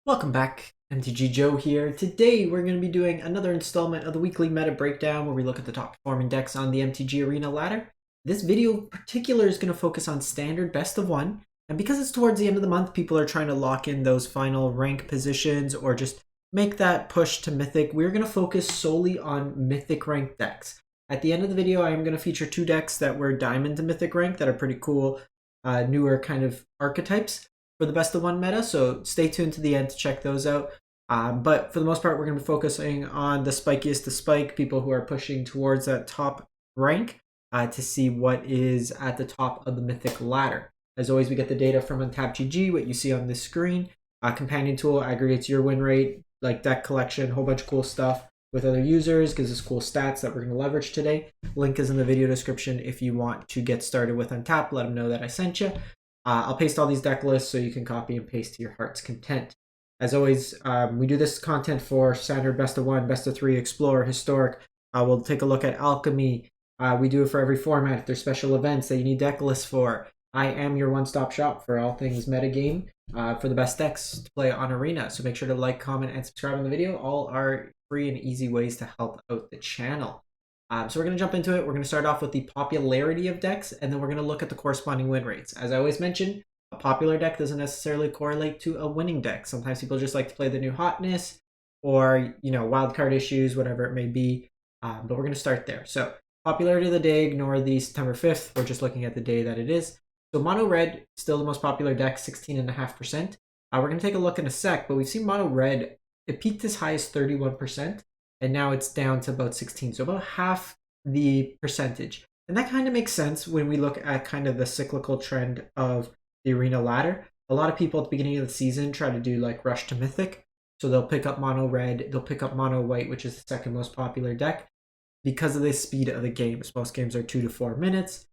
Welcome back, MTG Joe here. Today we're going to be doing another installment of the weekly meta breakdown where we look at the top performing decks on the MTG Arena ladder. This video in particular is going to focus on standard best of one, and because it's towards the end of the month, people are trying to lock in those final rank positions or just make that push to Mythic. We're going to focus solely on Mythic rank decks. At the end of the video, I am going to feature two decks that were Diamond to Mythic rank that are pretty cool, newer kind of archetypes for the best of one meta, so stay tuned to the end to check those out. But for the most part, we're going to be focusing on the spikiest to spike, people who are pushing towards that top rank to see what is at the top of the Mythic ladder. As always, we get the data from MTGA, what you see on this screen. Companion tool aggregates your win rate, like deck collection, whole bunch of cool stuff with other users, gives us cool stats that we're going to leverage today. Link is in the video description if you want to get started with Untap. Let them know that I sent you. I'll paste all these deck lists so you can copy and paste to your heart's content. As always, we do this content for standard, best of one, best of three, explorer, historic. We'll take a look at alchemy. We do it for every format. If there's special events that you need deck lists for, I am your one-stop shop for all things metagame for the best decks to play on Arena. So make sure to like, comment, and subscribe on the video. All are free and easy ways to help out the channel. So we're going to jump into it. We're going to start off with the popularity of decks, and then we're going to look at the corresponding win rates. As I always mention, a popular deck doesn't necessarily correlate to a winning deck. Sometimes people just like to play the new hotness or, wildcard issues, whatever it may be. But we're going to start there. So popularity of the day, ignore the September 5th. We're just looking at the day that it is. So mono red, still the most popular deck, 16.5%. We're going to take a look in a sec, but we've seen mono red, it peaked as high as 31%. And now it's down to about 16, so about half the percentage. And that kind of makes sense when we look at kind of the cyclical trend of the Arena ladder. A lot of people at the beginning of the season try to do like rush to Mythic. So they'll pick up mono red, they'll pick up mono white, which is the second most popular deck. Because of the speed of the games, most games are 2 to 4 minutes.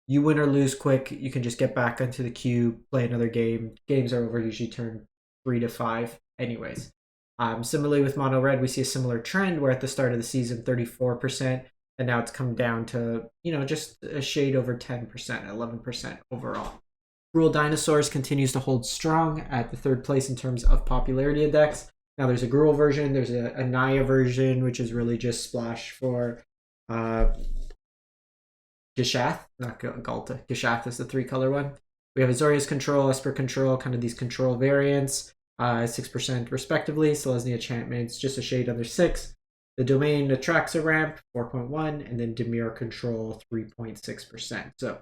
You win or lose quick, you can just get back onto the queue, play another game. Games are over usually turn 3 to 5 anyways. Similarly with mono red, we see a similar trend where at the start of the season 34%, and now it's come down to just a shade over 10%, 11% overall. Gruul Dinosaurs continues to hold strong at the third place in terms of popularity of decks. Now there's a Gruul version, there's a Naya version, which is really just splash for Gishath, not Galta. Gishath is the 3-color one. We have Azorius Control, Esper Control, kind of these control variants. 6% respectively. Selesnya Enchantments just a shade under 6. The domain attracts a ramp, 4.1, and then Dimir Control, 3.6%. So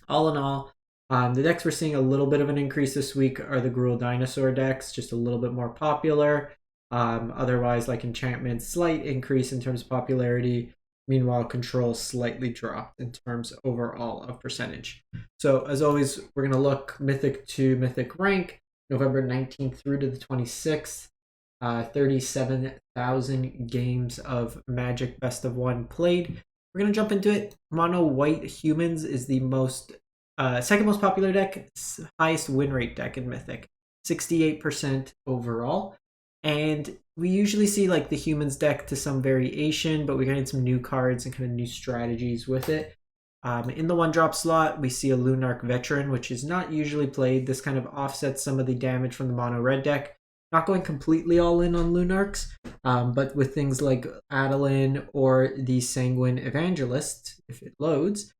all in all, the decks we're seeing a little bit of an increase this week are the Gruul Dinosaur decks, just a little bit more popular. Otherwise, like Enchantments, slight increase in terms of popularity. Meanwhile, Control slightly dropped in terms overall of percentage. So as always, we're going to look Mythic to Mythic rank. November 19th through to the 26th, 37,000 games of Magic Best of One played. We're going to jump into it. Mono White Humans is the second most popular deck, highest win rate deck in Mythic, 68% overall. And we usually see like the Humans deck to some variation, but we're getting some new cards and kind of new strategies with it. In the 1-drop slot, we see a Lunark Veteran, which is not usually played. This kind of offsets some of the damage from the mono red deck. Not going completely all in on Lunarks, but with things like Adeline or the Sanguine Evangelist, if it loads.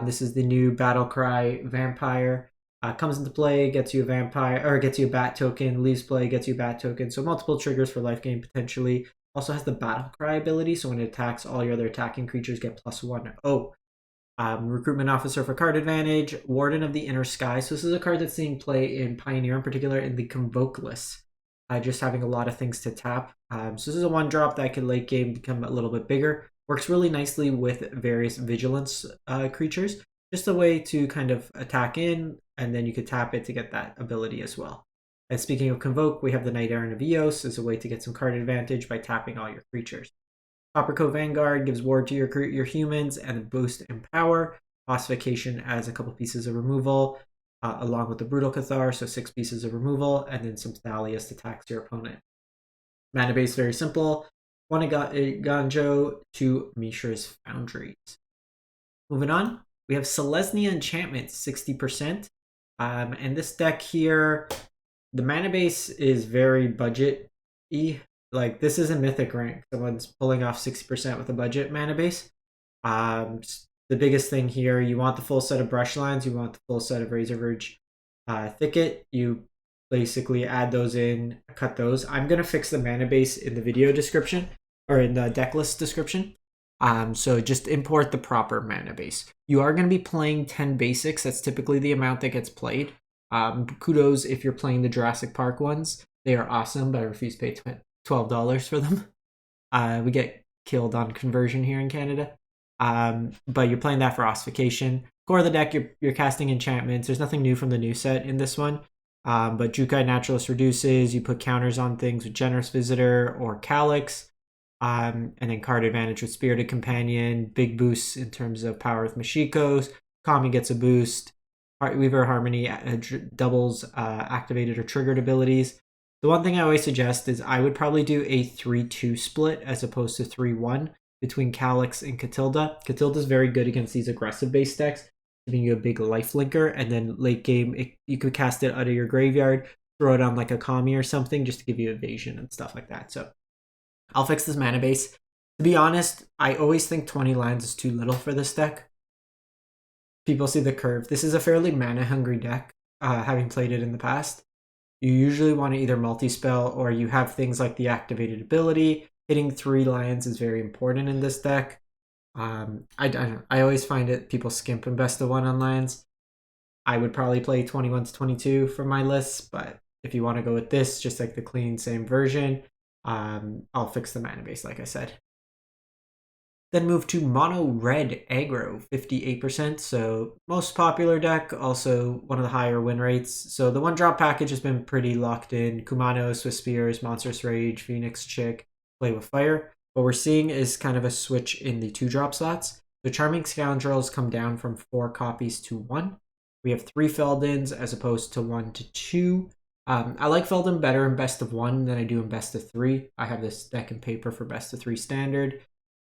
This is the new Battlecry Vampire. Comes into play, gets you a vampire, or gets you a bat token, leaves play, gets you a bat token. So multiple triggers for life gain potentially. Also has the Battlecry ability, so when it attacks, all your other attacking creatures get +1/+0. Recruitment Officer for card advantage, Warden of the Inner Sky. So this is a card that's seeing play in Pioneer, in particular in the Convoke list. Just having a lot of things to tap. So this is a 1-drop that can late game become a little bit bigger. Works really nicely with various Vigilance creatures. Just a way to kind of attack in, and then you could tap it to get that ability as well. And speaking of Convoke, we have the Knight Errant of Eos as a way to get some card advantage by tapping all your creatures. Coppercoat Vanguard gives ward to your humans and a boost in power. Ossification adds a couple pieces of removal, along with the Brutal Cathar, so 6 pieces of removal, and then some Thalias to tax your opponent. Mana base, very simple. 1 Ganjo, 2 Mishra's Foundries. Moving on, we have Selesnya Enchantments, 60%. And this deck here the mana base is very budget-y. Like, this is a Mythic rank. Someone's pulling off 60% with a budget mana base. The biggest thing here, you want the full set of brush lines, you want the full set of Razor Verge Thicket. You basically add those in, cut those. I'm going to fix the mana base in the video description, or in the deck list description. So just import the proper mana base. You are going to be playing 10 basics. That's typically the amount that gets played. Kudos if you're playing the Jurassic Park ones. They are awesome, but I refuse to pay $12 for them. We get killed on conversion here in Canada. But you're playing that for ossification. Core of the deck, you're casting enchantments. There's nothing new from the new set in this one. But Jukai Naturalist reduces. You put counters on things with Generous Visitor or Calyx. And then card advantage with Spirited Companion. Big boosts in terms of power with Mashikos. Kami gets a boost. Weaver Harmony doubles activated or triggered abilities. The one thing I always suggest is I would probably do a 3-2 split as opposed to 3-1 between Calyx and Catilda. Catilda's very good against these aggressive base decks, giving you a big life linker, and then late game, you could cast it out of your graveyard, throw it on like a Kami or something just to give you evasion and stuff like that. So I'll fix this mana base. To be honest, I always think 20 lands is too little for this deck. People see the curve. This is a fairly mana-hungry deck, having played it in the past. You usually want to either multi-spell or you have things like the activated ability. Hitting 3 lands is very important in this deck. I always find it people skimp in best of 1 on lands. I would probably play 21 to 22 for my list, but if you want to go with this, just like the clean same version, I'll fix the mana base like I said. Then move to Mono Red Aggro, 58%. So most popular deck, also one of the higher win rates. So the 1-drop package has been pretty locked in. Kumano, Swiss Spears, Monstrous Rage, Phoenix Chick, Play with Fire. What we're seeing is kind of a switch in the 2-drop slots. The Charming Scoundrels come down from 4 copies to 1. We have 3 Feldons as opposed to 1 to 2. I like Feldon better in best of 1 than I do in best of 3. I have this deck in paper for best of 3 standard.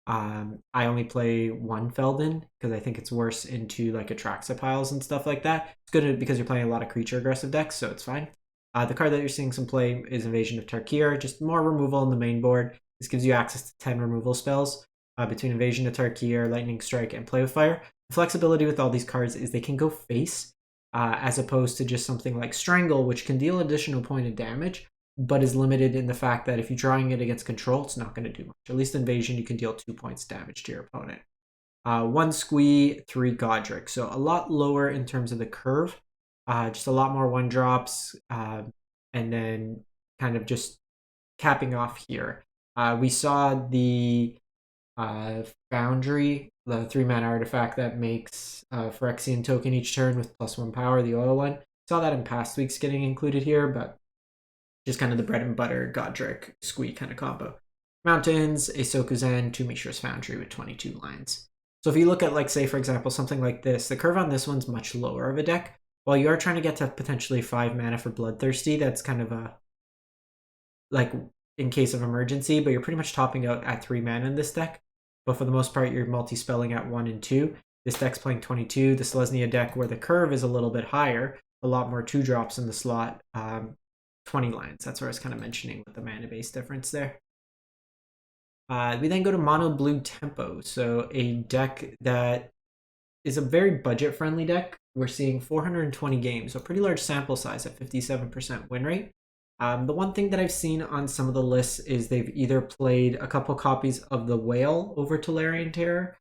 I only play 1 Feldon because I think it's worse into like Atraxa piles and stuff like that. It's good because you're playing a lot of creature aggressive decks, so it's fine. The card that you're seeing some play is Invasion of Tarkir, just more removal on the main board. This gives you access to 10 removal spells between Invasion of Tarkir, Lightning Strike, and Play with Fire. The flexibility with all these cards is they can go face as opposed to just something like Strangle, which can deal additional point of damage, but is limited in the fact that if you're drawing it against control, it's not going to do much. At least Invasion, you can deal 2 points damage to your opponent. 1 Squee, 3 Godric. So a lot lower in terms of the curve. Just a lot more 1-drops. And then kind of just capping off here. We saw the Foundry, the 3-mana artifact that makes Phyrexian token each turn with +1 power, the oil one. Saw that in past weeks getting included here, but just kind of the bread and butter Godric Squee kind of combo. Mountains, a Sokuzen, 2 Mishra's Foundry with 22 lines. So if you look at, like, say, for example, something like this, the curve on this one's much lower of a deck. While you are trying to get to potentially 5 mana for Bloodthirsty, that's kind of a, like, in case of emergency, but you're pretty much topping out at 3 mana in this deck. But for the most part, you're multi-spelling at 1 and 2. This deck's playing 22. The Selesnya deck, where the curve is a little bit higher, a lot more 2-drops in the slot, 20 lines. That's what I was kind of mentioning with the mana base difference there. We then go to Mono Blue Tempo. So a deck that is a very budget-friendly deck. We're seeing 420 games, so a pretty large sample size at 57% win rate. The one thing that I've seen on some of the lists is they've either played a couple copies of the Whale over Tolarian Terror,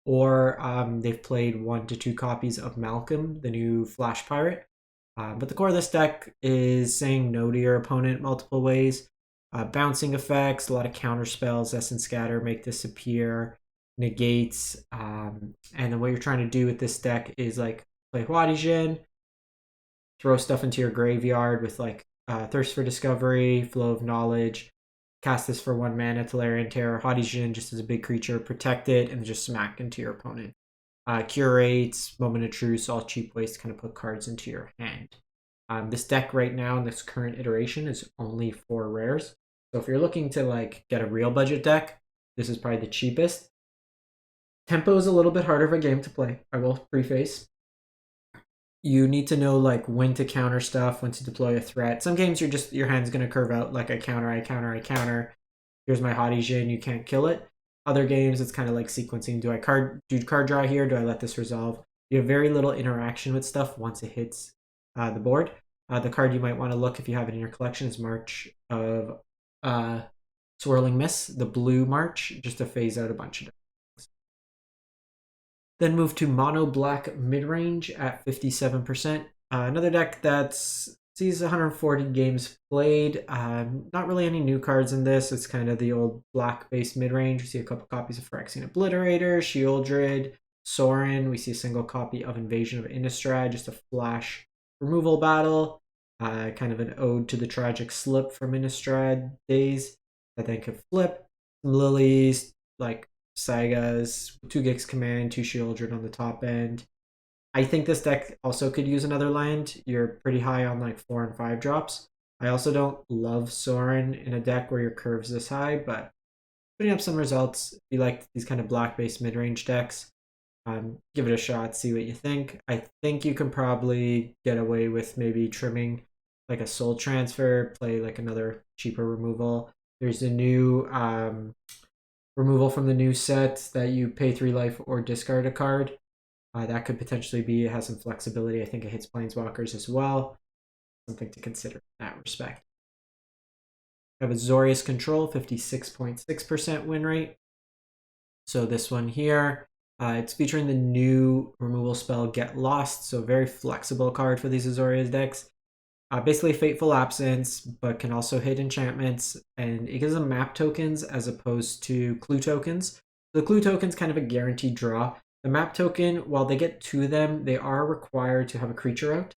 or they've played 1 to 2 copies of Malcolm, the new Flash Pirate. But the core of this deck is saying no to your opponent multiple ways. Bouncing effects, a lot of counter spells, Essence Scatter, Make Disappear, Negates. And then what you're trying to do with this deck is like play Huadijin, throw stuff into your graveyard with like Thirst for Discovery, Flow of Knowledge, cast this for 1 mana, Tolarian Terror, Huadijin just as a big creature, protect it, and just smack into your opponent. Curates, Moment of Truce, all cheap ways to kind of put cards into your hand. This deck right now in this current iteration is only 4 rares. So if you're looking to like get a real budget deck, this is probably the cheapest. Tempo is a little bit harder of a game to play, I will preface. you need to know like when to counter stuff, when to deploy a threat. Some games your hand's gonna curve out like I counter, I counter, I counter. Here's my hot Jin, you can't kill it. Other games it's kind of like sequencing. Do I do card draw here? Do I let this resolve? You have very little interaction with stuff once it hits the board. The card you might want to look if you have it in your collection is March of Swirling Mist, the blue March, just to phase out a bunch of things. Then move to Mono Black Midrange at 57%. Another deck that sees 140 games played. Not really any new cards in this. It's kind of the old black-based midrange. We see a couple copies of Phyrexian Obliterator, Shieldred, Sorin. We see a single copy of Invasion of Innistrad, just a flash removal battle. Kind of an ode to the tragic slip from Innistrad days that then could flip. Some lilies, like Sagas, 2 Gix command, 2 Shieldred on the top end. I think this deck also could use another land. You're pretty high on like 4 and 5 drops. I also don't love Sorin in a deck where your curve's this high, but putting up some results. If you like these kind of black-based mid-range decks, give it a shot, see what you think. I think you can probably get away with maybe trimming like a soul transfer, play like another cheaper removal. There's a new removal from the new set that you pay 3 life or discard a card. That could potentially be, it has some flexibility. I think it hits Planeswalkers as well. Something to consider in that respect. We have Azorius Control, 56.6% win rate. So this one here, it's featuring the new removal spell Get Lost. So very flexible card for these Azorius decks. Basically Fateful Absence, but can also hit enchantments. And it gives them map tokens as opposed to clue tokens. The clue token's kind of a guaranteed draw. The map token, while they get to them, they are required to have a creature out,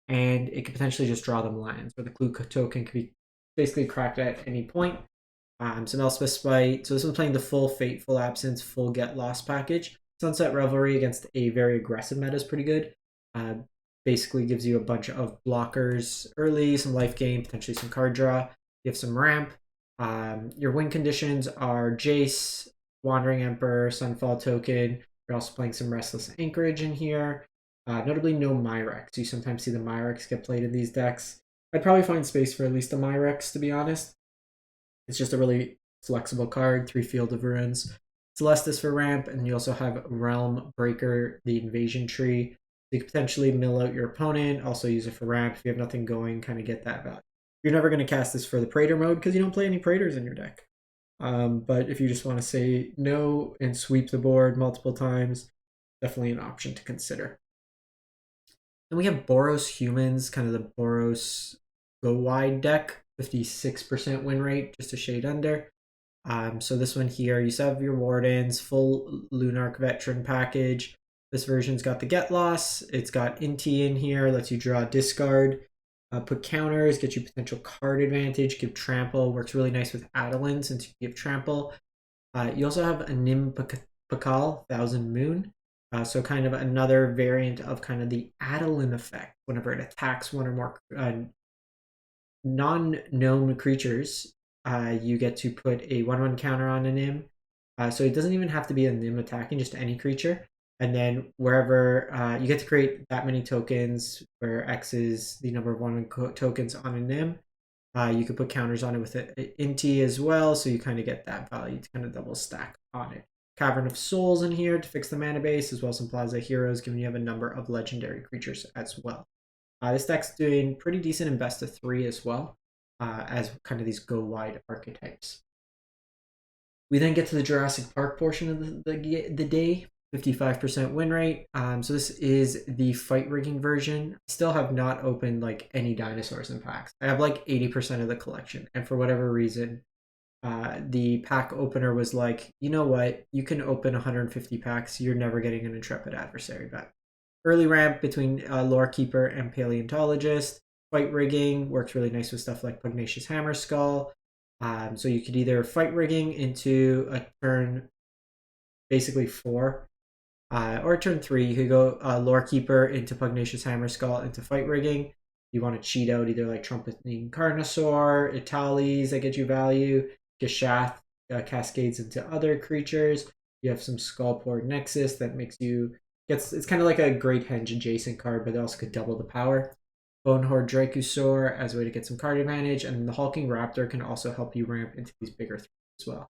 and it could potentially just draw them lands, where the clue token could be basically cracked at any point. Some Elspeth Spite. So this one's playing the full Fateful Absence, full Get Lost package. Sunset Revelry against a very aggressive meta is pretty good. Basically gives you a bunch of blockers early, some life gain, potentially some card draw. You have some ramp. Your win conditions are Jace, Wandering Emperor, Sunfall token. You're also playing some Restless Anchorage in here. Notably no Myrex. You sometimes see the Myrex get played in these decks. I'd probably find space for at least a Myrex, to be honest. It's just a really flexible card, 3 Field of Ruins. Celestis for ramp, and you also have Realm Breaker, the Invasion Tree. You could potentially mill out your opponent, also use it for ramp. If you have nothing going, kind of get that value. You're never going to cast this for the Praetor mode because you don't play any Praetors in your deck. But if you just want to say no and sweep the board multiple times, definitely an option to consider. Then we have Boros Humans, kind of the Boros go wide deck, 56% win rate, just a shade under. So this one here, you still have your Wardens, full Lunarch Veteran package. This version's got the Get Loss. It's got Inti in here, lets you draw discard. Put counters, get you potential card advantage, give trample, works really nice with Adeline since you give trample. You also have a Nim Pakal, Thousand Moon. So kind of another variant of kind of the Adeline effect. Whenever it attacks one or more non-gnome creatures, you get to put a 1/1 counter on a Nim. So it doesn't even have to be a Nim attacking, just any creature. And then wherever you get to create that many tokens, where X is the number of 1/1 tokens on a Nim, you could put counters on it with Inti as well, so you kind of get that value to kind of double stack on it. Cavern of Souls in here to fix the mana base, as well as some Plaza Heroes, giving you have a number of legendary creatures as well. This deck's doing pretty decent in best of 3 as well, as kind of these go wide archetypes. We then get to the Jurassic Park portion of the day. 55% win rate. So this is the fight rigging version. I still have not opened like any dinosaurs in packs. I have like 80% of the collection, and for whatever reason, the pack opener was like, you know what, you can open 150 packs, you're never getting an Intrepid Adversary back. Early ramp between Lore Keeper and Paleontologist. Fight rigging works really nice with stuff like Pugnacious Hammerskull. So you could either fight rigging into a turn basically 4, or turn 3, you could go Lore Keeper into Pugnacious Hammerskull into fight rigging. You want to cheat out either like Trumpeting Carnosaur, Italis that get you value, Geshath cascades into other creatures. You have some Skullport Nexus that makes you it's kind of like a Great Henge adjacent card, but it also could double the power. Bonehorde Dracosaur as a way to get some card advantage, and the Hulking Raptor can also help you ramp into these bigger threats as well.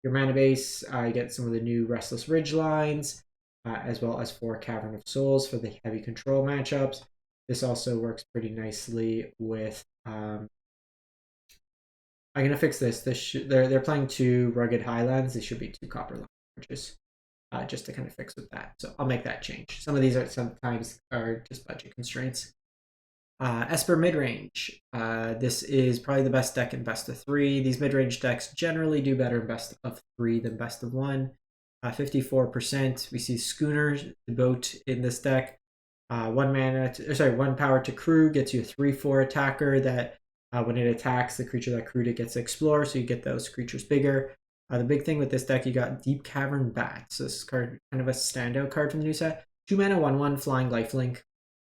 Your mana base, you get some of the new Restless Ridge lines, as well as 4 Cavern of Souls for the heavy control matchups. This also works pretty nicely with. I'm gonna fix this. They're playing 2 Rugged Highlands. They should be 2 Copper Larges, just to kind of fix with that. So I'll make that change. Some of these are sometimes just budget constraints. Esper Midrange. This is probably the best deck in best of 3. These midrange decks generally do better in best of 3 than best of 1. 54%. We see Schooner, the boat in this deck. 1 power to crew gets you a 3/4 attacker that when it attacks the creature that crewed it gets to explore, so you get those creatures bigger. The big thing with this deck, you got Deep Cavern Bat. So this card kind of a standout card from the new set. 2 mana, 1/1 flying lifelink.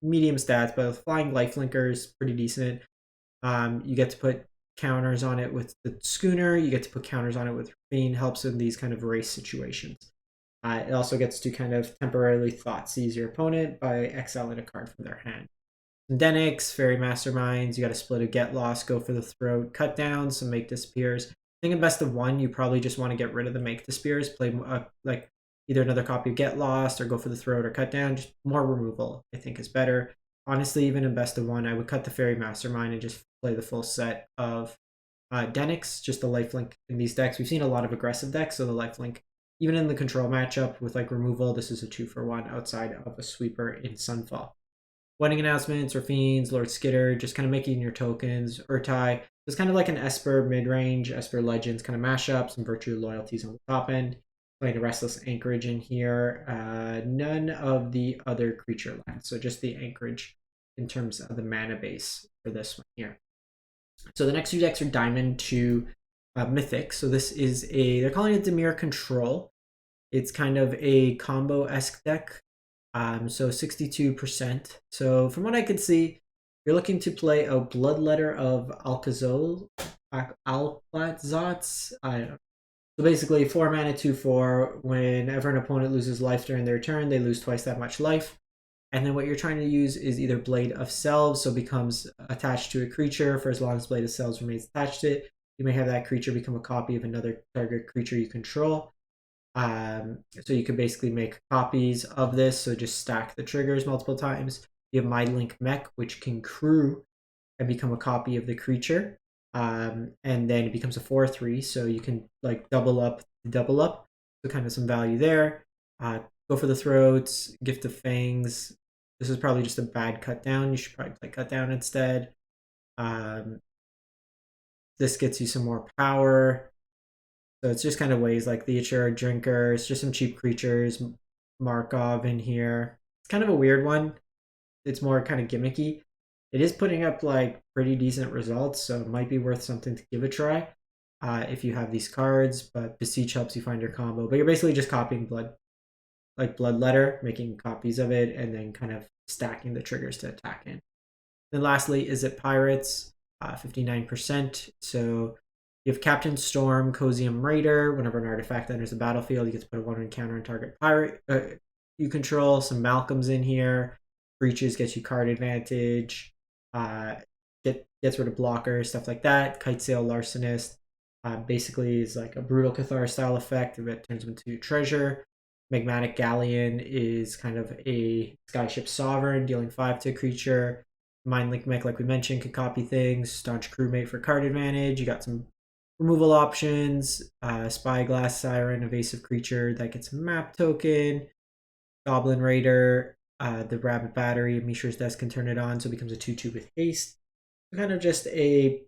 Medium stats, but flying lifelinker is pretty decent. You get to put counters on it with the Schooner. You get to put counters on it with Fiend. Helps in these kind of race situations. It also gets to kind of temporarily Thoughtseize your opponent by exiling a card from their hand. Denix, Fairy Masterminds. You got to split a Get Lost, go for the throat, cut down some Make Disappears. I think in best of 1, you probably just want to get rid of the Make Disappears. Play like either another copy of Get Lost or go for the throat or cut down. Just more removal, I think, is better. Honestly, even in best of 1, I would cut the Fairy Mastermind and just play the full set of Denix, just the lifelink in these decks. We've seen a lot of aggressive decks, so the lifelink, even in the control matchup with like removal, this is a 2-for-1 outside of a sweeper in Sunfall. Wedding Announcements or Fiends, Lord Skitter, just kind of making your tokens. Urtai, it's kind of like an Esper Midrange, Esper Legends kind of mashup, some Virtue Loyalties on the top end. Playing a Restless Anchorage in here. None of the other creature lands, so just the Anchorage in terms of the mana base for this one here. So the next 2 decks are Diamond to Mythic. So this is they're calling it Dimir Control. It's kind of a combo-esque deck. So 62%. So from what I could see, you're looking to play a Bloodletter of Alcazol, Alcazotz. I don't know. So basically 4 mana, 2/4. Whenever an opponent loses life during their turn, they lose twice that much life. And then what you're trying to use is either Blade of Selves, so becomes attached to a creature for as long as Blade of Selves remains attached to it. You may have that creature become a copy of another target creature you control. So you can basically make copies of this, so just stack the triggers multiple times. You have Mindlink Mech, which can crew and become a copy of the creature. And then it becomes a 4/3, so you can like double up. So kind of some value there. Go for the throats, Gift of Fangs. This is probably just a bad cut down. You should probably play cut down instead. This gets you some more power. So it's just kind of ways like the Ichira Drinker. It's just some cheap creatures. Markov in here. It's kind of a weird one. It's more kind of gimmicky. It is putting up like pretty decent results, so it might be worth something to give a try if you have these cards. But Beseech helps you find your combo. But you're basically just copying Bloodletter, making copies of it, and then kind of stacking the triggers to attack in. Then lastly, Izzet Pirates, 59%. So you have Captain Storm, Cosium Raider. Whenever an artifact enters the battlefield, you get to put a 1/1 counter on target pirate you control. Some Malcolms in here. Breaches gets you card advantage. Gets rid of blockers, stuff like that. Kitesail Larcenist basically is like a Brutal Cathar style effect if it turns into treasure. Magmatic Galleon is kind of a Skyship Sovereign, dealing 5 to a creature. Mindlink Mech, like we mentioned, can copy things. Staunch Crewmate for card advantage. You got some removal options. Spyglass Siren, evasive creature that gets a map token. Goblin Raider, the Rabbit Battery, Mishra's Desk can turn it on, so it becomes a 2/2 with haste. Kind of just a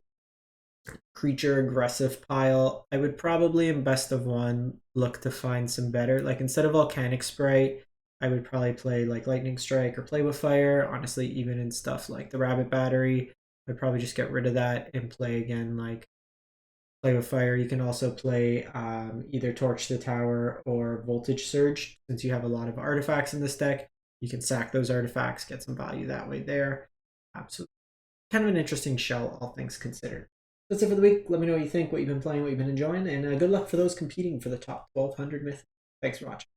creature aggressive pile. I would probably in best of 1 look to find some better. Like instead of Volcanic Sprite, I would probably play like Lightning Strike or Play with Fire. Honestly, even in stuff like the Rabbit Battery, I'd probably just get rid of that and play again like Play with Fire. You can also play either Torch the Tower or Voltage Surge. Since you have a lot of artifacts in this deck, you can sack those artifacts, get some value that way there. Absolutely. Kind of an interesting shell, all things considered. That's it for the week. Let me know what you think, what you've been playing, what you've been enjoying, and good luck for those competing for the top 1200 Mythic. Thanks for watching.